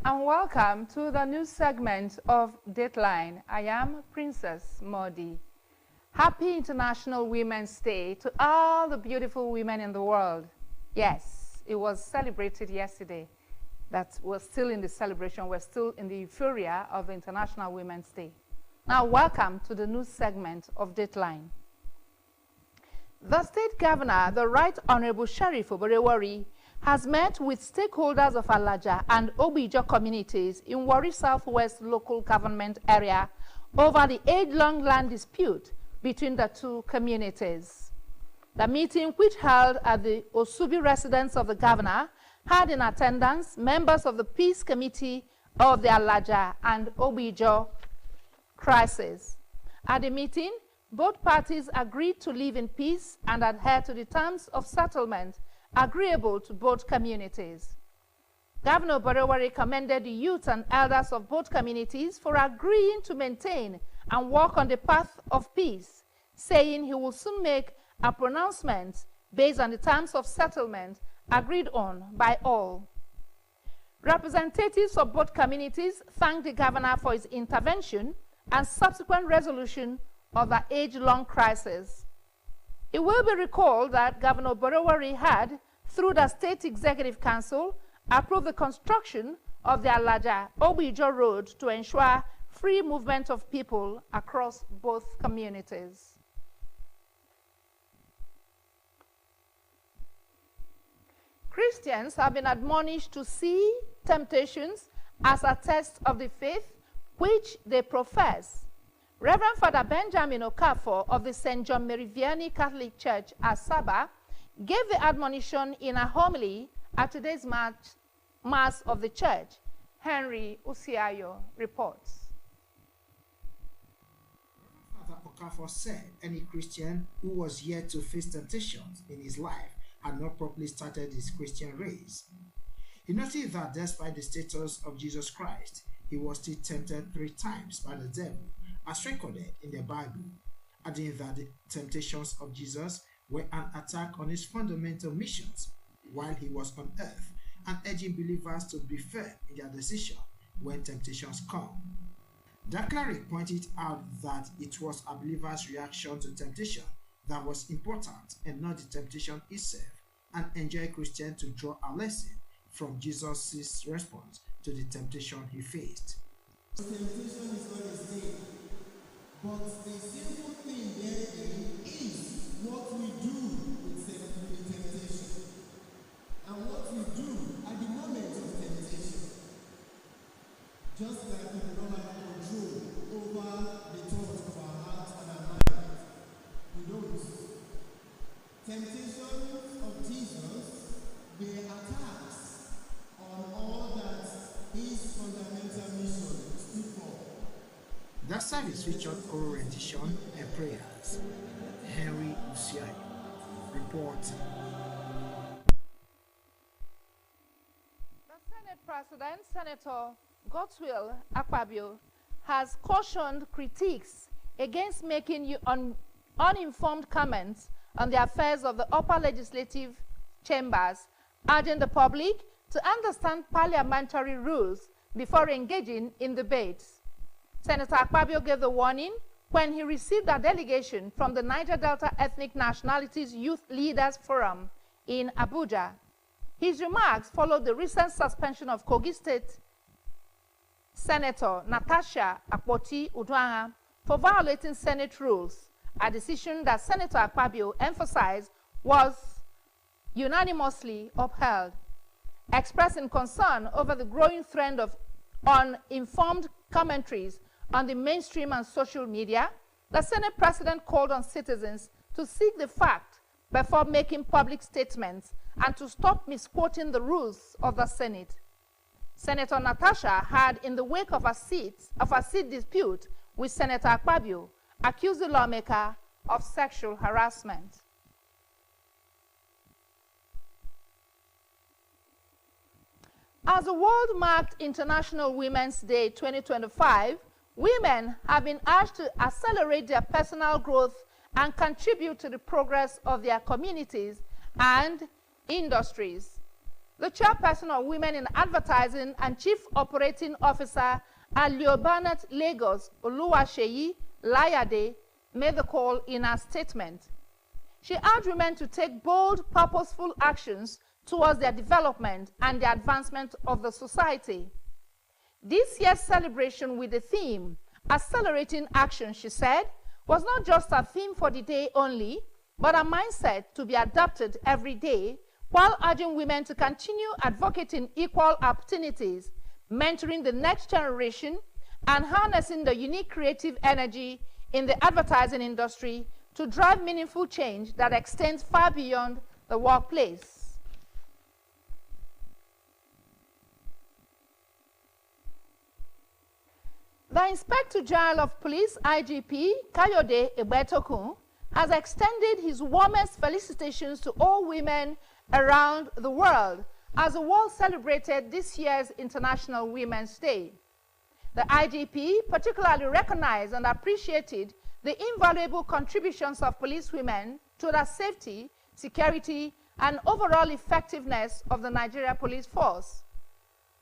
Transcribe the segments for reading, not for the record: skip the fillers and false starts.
and welcome to the new segment of Dateline. I am Princess Modi. Happy International Women's Day to all the beautiful women in the world. Yes, it was celebrated yesterday. That we're still in the celebration, we're still in the euphoria of International Women's Day. Now, welcome to the new segment of Dateline. The state governor, the Right Honorable Sheriff Oborevwori, has met with stakeholders of Alaja and Obijo communities in Warri Southwest local government area over the age-long land dispute between the two communities. The meeting, which held at the Osubi residence of the governor, had in attendance members of the Peace Committee of the Alaja and Obijo crisis. At the meeting, both parties agreed to live in peace and adhere to the terms of settlement agreeable to both communities. Governor Oborevwori commended the youth and elders of both communities for agreeing to maintain and walk on the path of peace, saying he will soon make a pronouncement based on the terms of settlement agreed on by all. Representatives of both communities thanked the governor for his intervention and subsequent resolution of the age-long crisis. It will be recalled that Governor Oborevwori had, through the State Executive Council, approved the construction of the Alaja-Obijo Road to ensure free movement of people across both communities. Christians have been admonished to see temptations as a test of the faith which they profess. Reverend Father Benjamin Okafor of the St. John Mary Vianney Catholic Church, Asaba, gave the admonition in a homily at today's Mass of the Church. Henry Usiayo reports. Father Okafor said any Christian who was yet to face temptations in his life had not properly started his Christian race. He noted that despite the status of Jesus Christ, he was still tempted 3 times by the devil, as recorded in the Bible, adding that the temptations of Jesus were an attack on his fundamental missions while he was on earth, and urging believers to be firm in their decision when temptations come. The cleric pointed out that it was a believer's reaction to temptation that was important and not the temptation itself, and enjoined Christians to draw a lesson from Jesus' response to the temptation he faced. Temptation is not a sin, but the simple thing there is what we do with the temptation, and what we do at the moment of temptation. Just like we do not have control over the thoughts of our hearts and our minds, we don't. Temptations of Jesus were attacks on all that his fundamental mission stood for. That service featured oral rendition and prayers. Henry Usiayo reporting. The Senate President, Senator Godswill Akpabio, has cautioned critiques against making uninformed comments on the affairs of the upper legislative chambers, urging the public to understand parliamentary rules before engaging in debates. Senator Akpabio gave the warning when he received a delegation from the Niger Delta Ethnic Nationalities Youth Leaders Forum in Abuja. His remarks followed the recent suspension of Kogi State Senator Natasha Akpoti-Uduaghan for violating Senate rules, a decision that Senator Akpabio emphasized was unanimously upheld. Expressing concern over the growing trend of uninformed commentaries on the mainstream and social media, the Senate President called on citizens to seek the fact before making public statements and to stop misquoting the rules of the Senate. Senator Natasha had, in the wake of a seat dispute with Senator Akpabio, accused the lawmaker of sexual harassment. As the world marked International Women's Day 2025, women have been urged to accelerate their personal growth and contribute to the progress of their communities and industries. the chairperson of Women in Advertising and Chief Operating Officer at Leobarnet Lagos, Oluwaseyi Layade, made the call in her statement. She urged women to take bold, purposeful actions towards their development and the advancement of the society. This year's celebration with the theme, Accelerating Action, she said, was not just a theme for the day only, but a mindset to be adopted every day, while urging women to continue advocating equal opportunities, mentoring the next generation, and harnessing the unique creative energy in the advertising industry to drive meaningful change that extends far beyond the workplace. The Inspector General of Police, IGP Kayode Egbetokun, has extended his warmest felicitations to all women around the world as the world celebrated this year's International Women's Day. The IGP particularly recognized and appreciated the invaluable contributions of policewomen to the safety, security, and overall effectiveness of the Nigeria Police Force.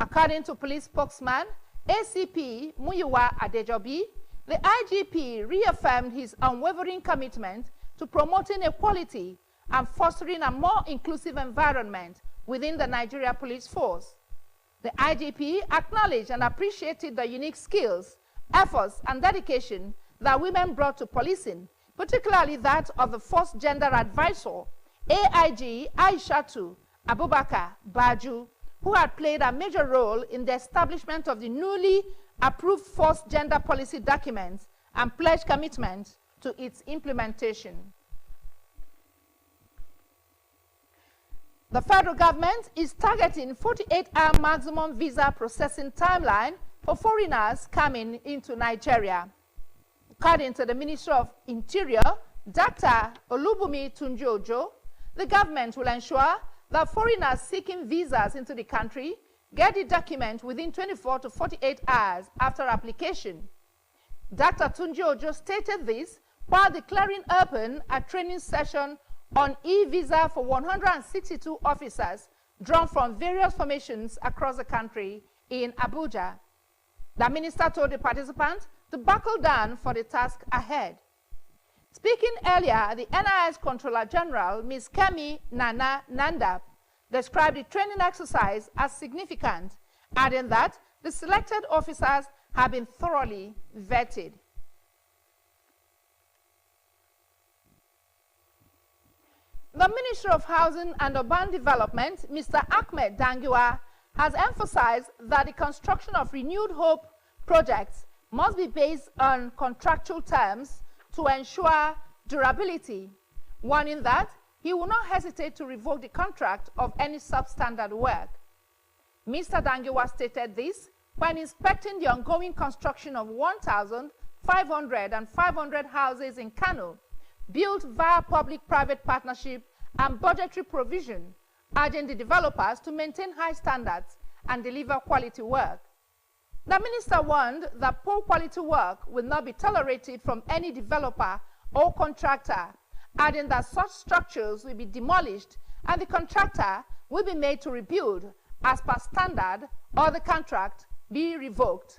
According to police spokesman ACP Muyiwa Adejobi, the IGP reaffirmed his unwavering commitment to promoting equality and fostering a more inclusive environment within the Nigeria Police Force. The IGP acknowledged and appreciated the unique skills, efforts, and dedication that women brought to policing, particularly that of the first gender advisor, AIG Aishatu Abubakar Baju, who had played a major role in the establishment of the newly approved first gender policy documents and pledged commitment to its implementation. The federal government is targeting 48-hour maximum visa processing timeline for foreigners coming into Nigeria. According to the Minister of Interior, Dr. Olubunmi Tunji-Ojo, the government will ensure that foreigners seeking visas into the country get the document within 24 to 48 hours after application. Dr. Tunji-Ojo stated this while declaring open a training session on e-visa for 162 officers drawn from various formations across the country in Abuja. The minister told the participants to buckle down for the task ahead. Speaking earlier, the NIS Controller General, Ms. Kemi Nana Nanda, described the training exercise as significant, adding that the selected officers have been thoroughly vetted. The Minister of Housing and Urban Development, Mr. Ahmed Dangiwa, has emphasized that the construction of Renewed Hope projects must be based on contractual terms to ensure durability, warning that he will not hesitate to revoke the contract of any substandard work. Mr. Dangiwa stated this when inspecting the ongoing construction of 1,500 and 500 houses in Kano, built via public-private partnership and budgetary provision, urging the developers to maintain high standards and deliver quality work. The minister warned that poor quality work will not be tolerated from any developer or contractor, adding that such structures will be demolished and the contractor will be made to rebuild as per standard or the contract be revoked.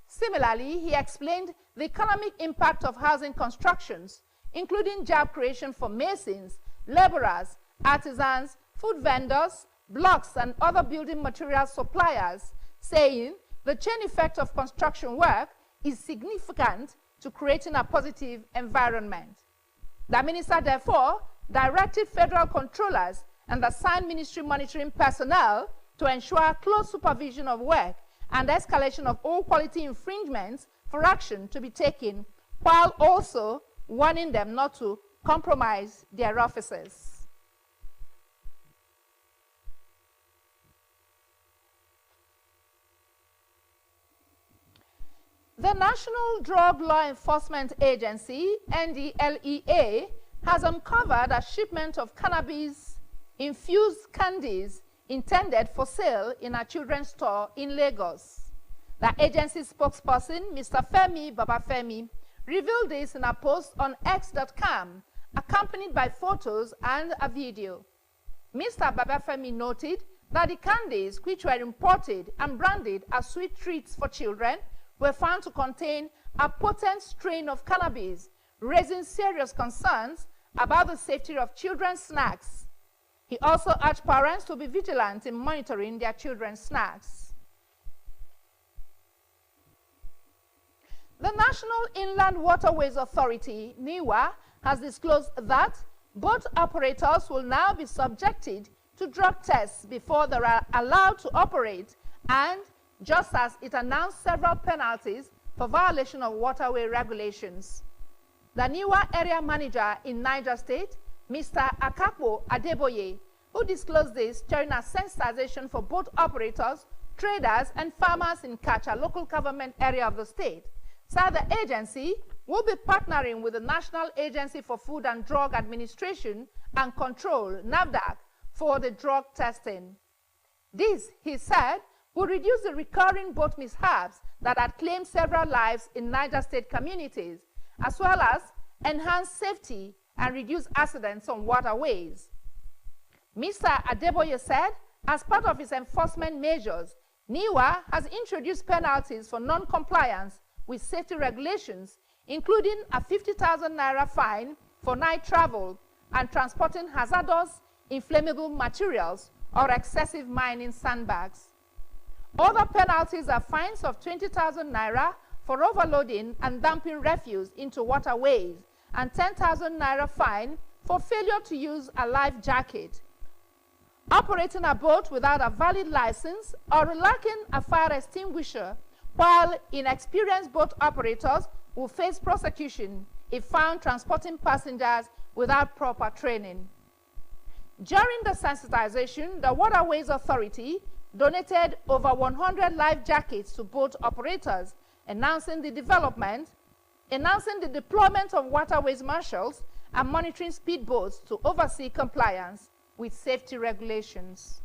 Similarly, he explained the economic impact of housing constructions, including job creation for masons, laborers, artisans, food vendors, blocks, and other building material suppliers, saying the chain effect of construction work is significant to creating a positive environment. The minister therefore directed federal controllers and assigned ministry monitoring personnel to ensure close supervision of work and escalation of all quality infringements for action to be taken, while also warning them not to compromise their officers. The National Drug Law Enforcement Agency, NDLEA, has uncovered a shipment of cannabis-infused candies intended for sale in a children's store in Lagos. The agency spokesperson, Mr. Femi Babafemi, revealed this in a post on X.com, accompanied by photos and a video. Mr. Babafemi noted that the candies, which were imported and branded as sweet treats for children, were found to contain a potent strain of cannabis, raising serious concerns about the safety of children's snacks. He also urged parents to be vigilant in monitoring their children's snacks. The National Inland Waterways Authority, NIWA, has disclosed that boat operators will now be subjected to drug tests before they are allowed to operate, and just as it announced several penalties for violation of waterway regulations. The NIWA area manager in Niger State, Mr. Akapo Adeboye, who disclosed this during a sensitization for boat operators, traders, and farmers in Kacha local government area of the state, said the agency will be partnering with the National Agency for Food and Drug Administration and Control, NAFDAC, for the drug testing. This, he said, would reduce the recurring boat mishaps that had claimed several lives in Niger State communities, as well as enhance safety and reduce accidents on waterways. Mr. Adeboye said, as part of its enforcement measures, NIWA has introduced penalties for non-compliance with safety regulations, including a 50,000 naira fine for night travel and transporting hazardous inflammable materials or excessive mining sandbags. Other penalties are fines of 20,000 naira for overloading and dumping refuse into waterways, and 10,000 naira fine for failure to use a life jacket. Operating a boat without a valid license or lacking a fire extinguisher, while inexperienced boat operators will face prosecution if found transporting passengers without proper training. During the sensitization, the Waterways Authority donated over 100 life jackets to boat operators, announcing the deployment of waterways marshals and monitoring speedboats to oversee compliance with safety regulations.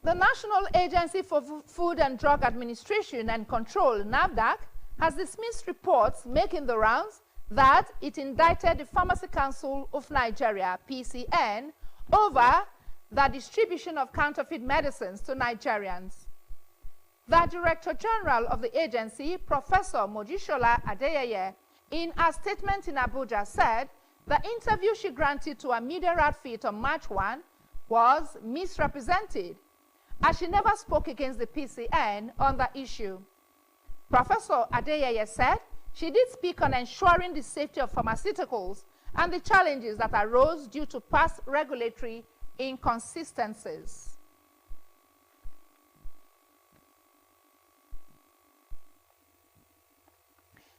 The National Agency for Food and Drug Administration and Control, NAFDAC, has dismissed reports making the rounds that it indicted the Pharmacy Council of Nigeria, PCN, over the distribution of counterfeit medicines to Nigerians. The Director General of the agency, Professor Mojisola Adeyeye, in a statement in Abuja said the interview she granted to a media outfit on March 1 was misrepresented, as she never spoke against the PCN on the issue. Professor Adeyeye said she did speak on ensuring the safety of pharmaceuticals and the challenges that arose due to past regulatory inconsistencies.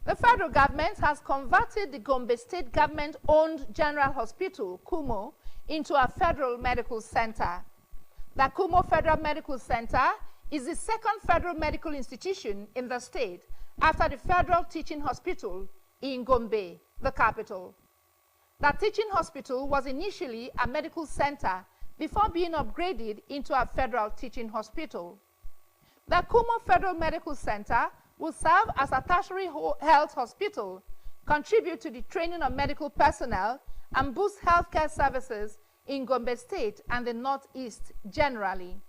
The federal government has converted the Gombe State government-owned General Hospital, Kumo, into a federal medical center. The Kumo Federal Medical Center is the second federal medical institution in the state after the Federal Teaching Hospital in Gombe, the capital. The teaching hospital was initially a medical center before being upgraded into a federal teaching hospital. The Kumo Federal Medical Center will serve as a tertiary health hospital, contribute to the training of medical personnel, and boost healthcare services in Gombe State and the Northeast generally.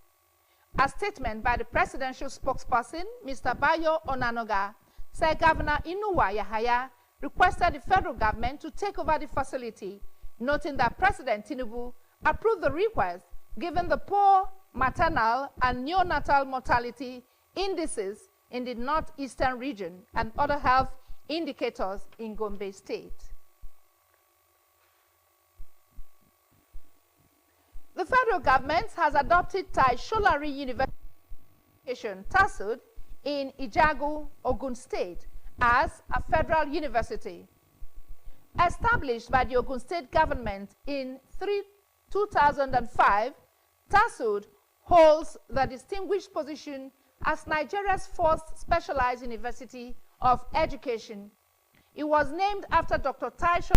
A statement by the presidential spokesperson, Mr. Bayo Onanoga, said Governor Inuwa Yahaya requested the federal government to take over the facility, noting that President Tinubu approved the request given the poor maternal and neonatal mortality indices in the northeastern region and other health indicators in Gombe State. The federal government has adopted Tai Sholari University, TASUD, in Ijagu, Ogun State, as a federal university. Established by the Ogun State government in 2005, TASUD holds the distinguished position as Nigeria's first specialized university of education. It was named after Dr. Tai Sholari